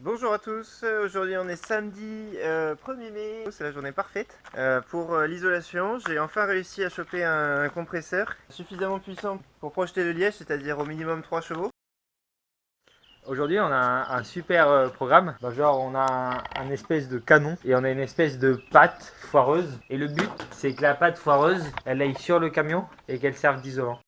Bonjour à tous, aujourd'hui on est samedi 1er mai, c'est la journée parfaite pour l'isolation. J'ai enfin réussi à choper un compresseur suffisamment puissant pour projeter le liège, c'est-à-dire au minimum 3 chevaux. Aujourd'hui on a un super programme, genre on a un espèce de canon et on a une espèce de pâte foireuse et le but c'est que la pâte foireuse elle aille sur le camion et qu'elle serve d'isolant.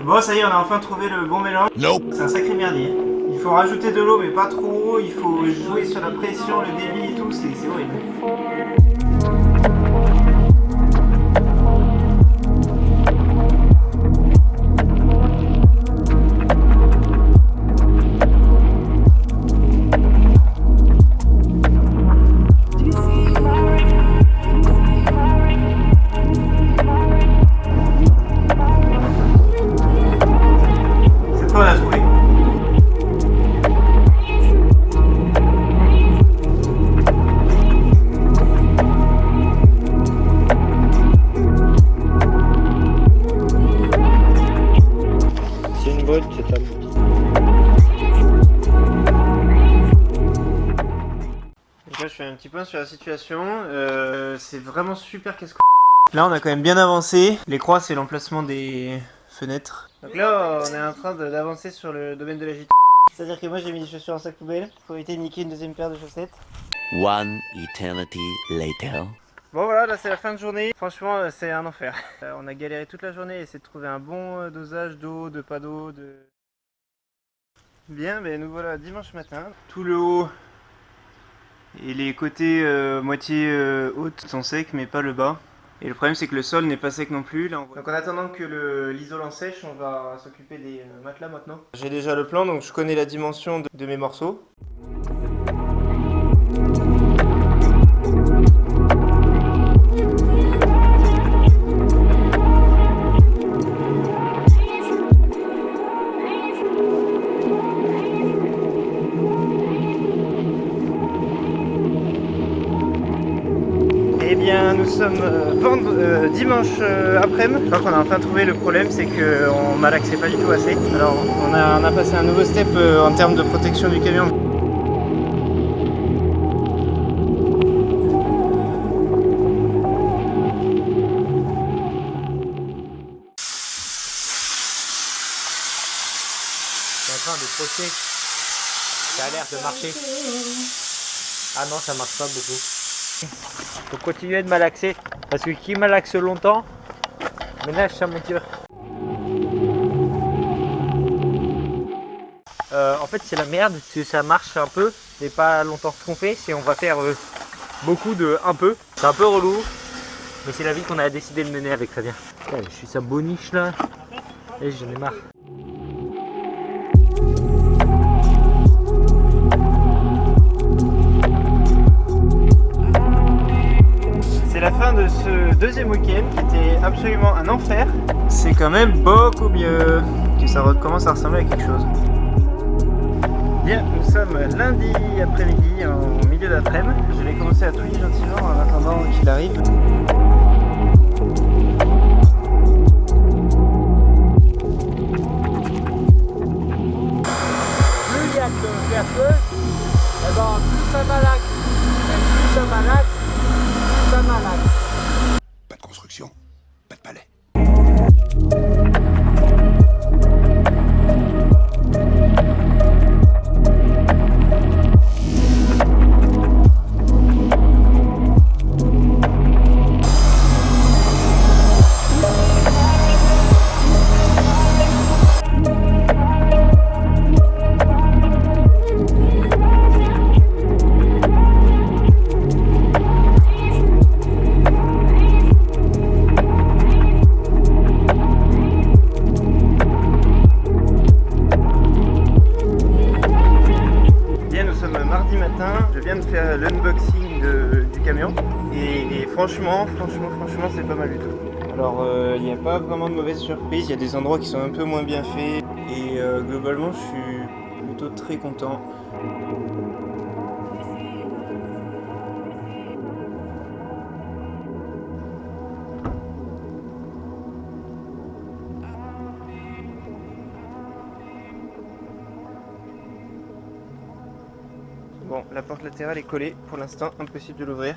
Bon, ça y est, on a enfin trouvé le bon mélange. Nope. C'est un sacré merdier. Il faut rajouter de l'eau mais pas trop, il faut jouer sur la pression, le débit et tout, c'est horrible. Là, je fais un petit point sur la situation, c'est vraiment super casse-cou. Là on a quand même bien avancé, les croix c'est l'emplacement des fenêtres. Donc là on est en train d'avancer sur le domaine de la JT. C'est-à-dire que moi j'ai mis les chaussures en sac poubelle pour éviter de niquer une deuxième paire de chaussettes. One eternity later. Bon voilà, là c'est la fin de journée, franchement c'est un enfer. On a galéré toute la journée, essayer de trouver un bon dosage d'eau, de pas d'eau, de... Bien, mais nous voilà dimanche matin, tout le haut et les côtés moitié haute sont secs mais pas le bas. Et le problème c'est que le sol n'est pas sec non plus. Là, donc en attendant que l'isolant sèche, on va s'occuper des matelas maintenant. J'ai déjà le plan, donc je connais la dimension de mes morceaux. Eh bien, nous sommes dimanche après-midi. Je crois qu'on a enfin trouvé le problème, c'est qu'on malaxait pas du tout assez. Alors, on a passé un nouveau step en termes de protection du camion. Je suis en train de poster, ça a l'air de marcher. Ah non, ça marche pas beaucoup. Faut continuer de malaxer parce que qui malaxe longtemps ménage sa monture. En fait c'est la merde si ça marche un peu mais pas longtemps. Ce qu'on fait c'est on va faire beaucoup de un peu. C'est un peu relou mais c'est la vie qu'on a décidé de mener avec Fabien. Je suis sa boniche là et j'en ai marre. La fin de ce deuxième week-end qui était absolument un enfer. C'est quand même beaucoup mieux, que ça recommence à ressembler à quelque chose. Bien, nous sommes lundi après-midi en milieu d'après-midi. Je vais commencer à touiller gentiment en attendant qu'il arrive. Plus il y a de faire d'abord plus ça malaxe, plus ça malaxe. Pas de construction, pas de palais. Je viens de faire l'unboxing du camion et franchement c'est pas mal du tout. Alors il n'y a pas vraiment de mauvaise surprise, il y a des endroits qui sont un peu moins bien faits. Et globalement, je suis plutôt très content. Bon, la porte latérale est collée pour l'instant, impossible de l'ouvrir.